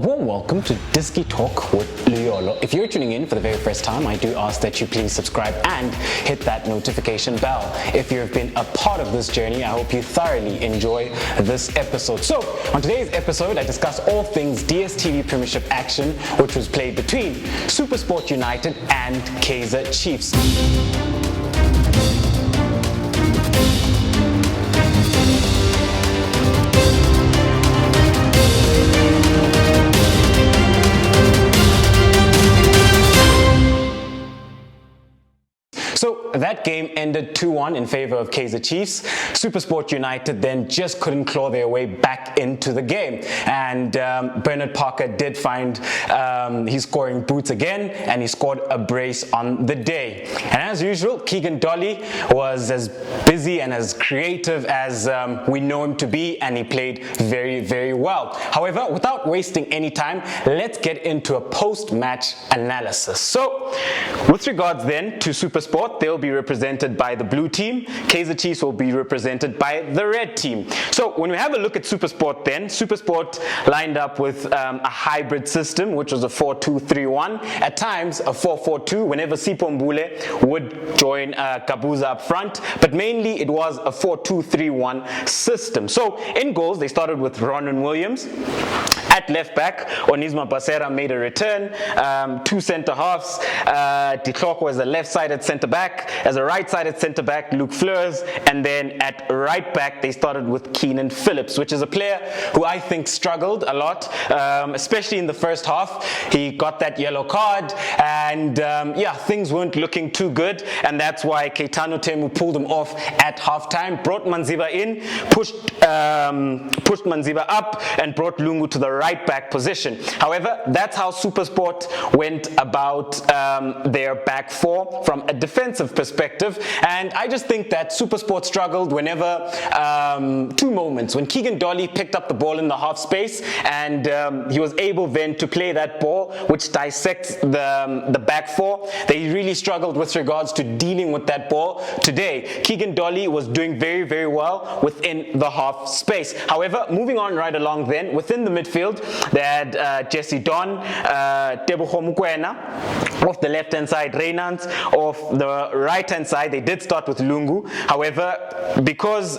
A warm welcome to Disky Talk with Luyolo. If you're tuning in for the very first time, I do ask that you please subscribe and hit that notification bell. If you've been a part of this journey, I hope you thoroughly enjoy this episode. So, on today's episode, I discuss all things DSTV Premiership action, which was played between Supersport United and Kaizer Chiefs. So that game ended 2-1 in favor of Kaizer Chiefs. Supersport United then just couldn't claw their way back into the game. And Bernard Parker did find his scoring boots again, and he scored a brace on the day. And as usual, Keagan Dolly was as busy and as creative as we know him to be, and he played very, very well. However, without wasting any time, let's get into a post-match analysis. So, with regards then to Supersport, they'll be represented by the blue team. Kaizer Chiefs will be represented by the red team. So when we have a look at Supersport then, Supersport lined up with a hybrid system, which was a 4-2-3-1, at times a 4-4-2, whenever Sipho Mbule would join Kabuza up front, but mainly it was a 4-2-3-1 system. So in goals, they started with Ronan Williams. At left back, Onisma Basera made a return. Two centre halves, Ditloko as a left-sided centre back, as a right-sided centre back, Luke Fleurs, and then at right back they started with Keenan Phillips, which is a player who I think struggled a lot, especially in the first half. He got that yellow card, and yeah, things weren't looking too good, and that's why Keitano Temu pulled him off at halftime, brought Manziba in, pushed Manziba up, and brought Lungu to the right back position. However, that's how Supersport went about their back four from a defensive perspective, and I just think that Supersport struggled whenever two moments when Keagan Dolly picked up the ball in the half space, and he was able then to play that ball which dissects the back four. They really struggled with regards to dealing with that ball today. Keagan Dolly was doing very, very well within the half space. However, moving on right along then, within the midfield, they had Jesse Don, Tebogo Mokoena. Off the left-hand side, Reynans. Off the right-hand side, they did start with Lungu. However, because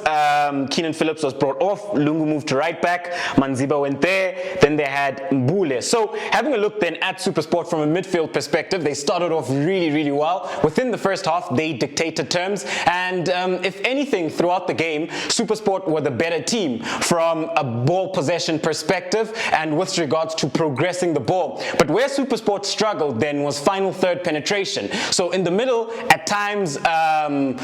Keenan Phillips was brought off, Lungu moved to right back, Manziba went there, then they had Mbule. So having a look then at Supersport from a midfield perspective, they started off really, really well. Within the first half, they dictated terms, and if anything, throughout the game, Supersport were the better team from a ball possession perspective and with regards to progressing the ball. But where Supersport struggled then was final third penetration. So in the middle, at times, Don,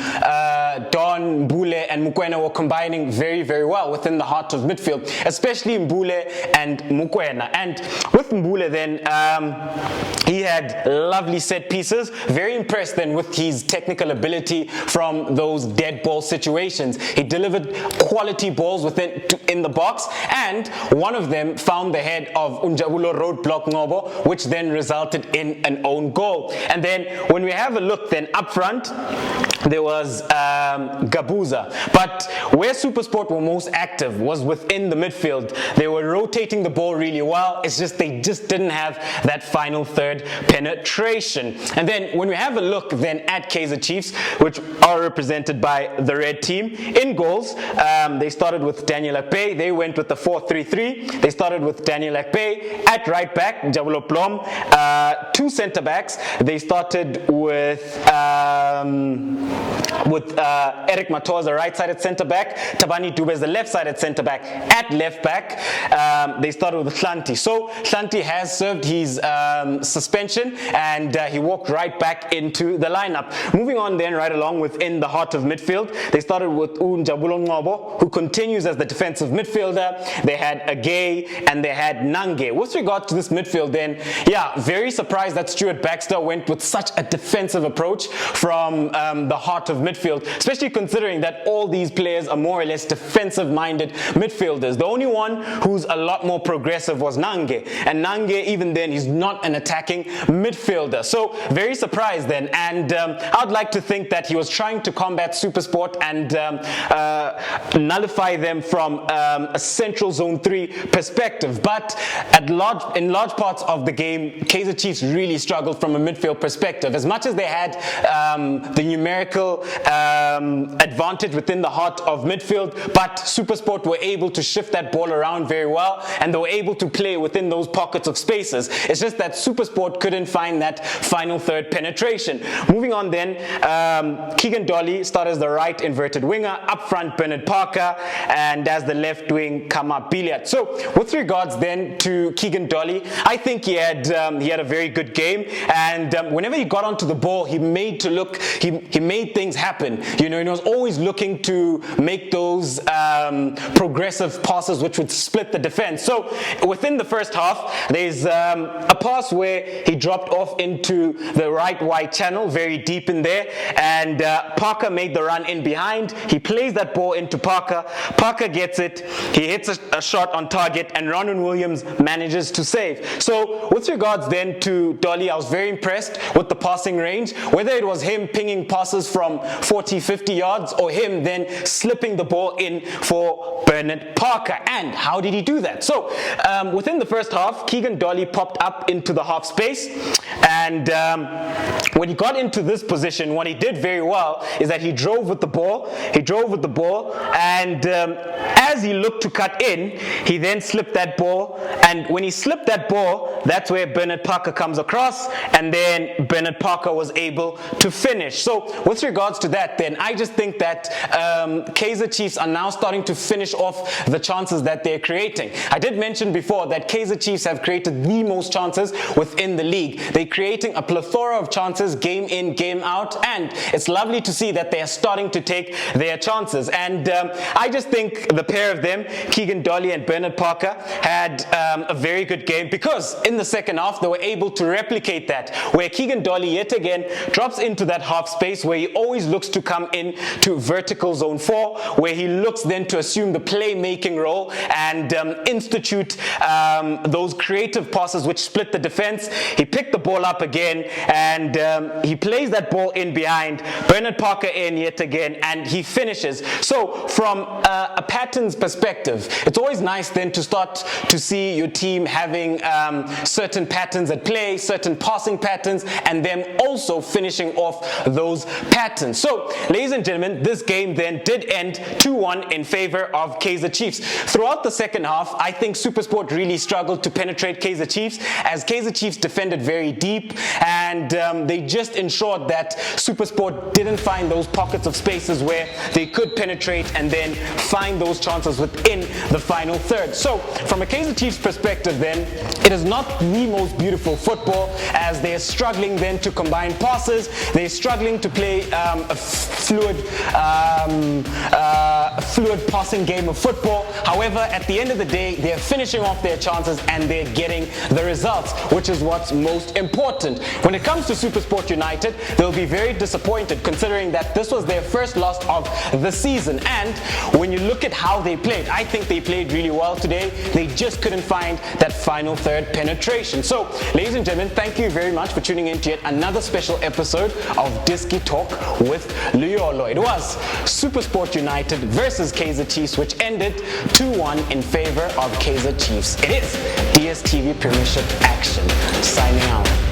Mbule, and Mokoena were combining very, very well within the heart of midfield, especially Mbule and Mokoena. And with Mbule then, he had lovely set pieces. Very impressed then with his technical ability from those dead ball situations. He delivered quality balls in the box, and one of them found the head of Njabulo Ngcobo, which then resulted in an own goal. And then when we have a look then up front, there was Kabuza. But where Supersport were most active was within the midfield. They were rotating the ball really well. It's just they just didn't have that final third penetration. And then when we have a look then at Kaizer Chiefs, which are represented by the red team, in goals, they started with Daniel Akpe. They went with the 4-3-3. They started with Daniel Akpe at right back, Njabulo Ngcobo. Two centre backs. They started with Eric Matoa as the right-sided centre back, Tabani Dube as the left-sided centre back. At left back, they started with Hlanti. So Hlanti has served his suspension, and he walked right back into the lineup. Moving on then right along within the heart of midfield, they started with Njabulo Ngcobo, who continues as the defensive midfielder. They had Agay and they had Nange. With regard to this midfield then, yeah, very surprised that Stuart Baxter went with such a defensive approach from the heart of midfield, especially considering that all these players are more or less defensive-minded midfielders. The only one who's a lot more progressive was Nange, and Nange, even then, he's not an attacking midfielder. So very surprised then, and I'd like to think that he was trying to combat Supersport and nullify them from a central zone 3 perspective. But in large parts of the game, Kaizer Chiefs really struggled from a midfield perspective. As much as they had the numerical advantage within the heart of midfield, but Supersport were able to shift that ball around very well, and they were able to play within those pockets of spaces. It's just that Supersport couldn't find that final third penetration. Moving on then, Keagan Dolly started as the right inverted winger, up front Bernard Parker, and as the left wing Kama Billiard. So with regards then to Keagan Dolly, I think he had a very good game, and whenever he got onto the ball, he made things happen. You know, he was always looking to make those progressive passes which would split the defense. So within the first half, there's a pass where he dropped off into the right wide channel, very deep in there, and Parker made the run in behind. He plays that ball into Parker. Parker gets it. He hits a shot on target, and Ronan Williams manages to save. So with regards then to Dolly, I was very impressed with the passing range, whether it was him pinging passes from 40, 50 yards or him then slipping the ball in for Bernard Parker. And how did he do that? So within the first half, Keagan Dolly popped up into the half space, and when he got into this position, what he did very well is that he drove with the ball, and as he looked to cut in, he then slipped that ball, and when he slipped that ball, that's where Bernard Parker comes across, and then Bernard Parker was able to finish. So with regards to that then, I just think that Kaizer Chiefs are now starting to finish off the chances that they're creating. I did mention before that Kaizer Chiefs have created the most chances within the league. They're creating a plethora of chances game in, game out, and it's lovely to see that they are starting to take their chances. And I just think the pair of them, Keagan Dolly and Bernard Parker, had a very good game, because in the second half they were able to replicate that, where Keagan Dolly yet again drops into that half space where he always looks to come in to vertical zone 4, where he looks then to assume the playmaking role and institute those creative passes which split the defense. He picked the ball up again, and he plays that ball in behind, Bernard Parker in yet again, and he finishes. So from a patterns perspective, it's always nice then to start to see your team having certain patterns at play, certain passing patterns, and them also finishing off those patterns. So ladies and gentlemen, this game then did end 2-1 in favor of Kaizer Chiefs. Throughout the second half, I think Supersport really struggled to penetrate Kaizer Chiefs, as Kaizer Chiefs defended very deep, and they just ensured that Supersport didn't find those pockets of spaces where they could penetrate and then find those chances within the final third. So from a Kaizer Chiefs perspective then, it is not the most beautiful football, as they're struggling then to combine passes, they're struggling to play a fluid passing game of football. However, at the end of the day, they're finishing off their chances and they're getting the results, which is what's most important. When it comes to Supersport United, they'll be very disappointed, considering that this was their first loss of the season. And when you look at how they played, I think they played really well today. They just couldn't find that final third penetration. So ladies and gentlemen, thank you very much for tuning in to yet another special episode of Diski Talk with Luyolo. It was Supersport United versus Kaizer Chiefs, which ended 2-1 in favor of Kaizer Chiefs. It is DSTV Premiership action. Signing out.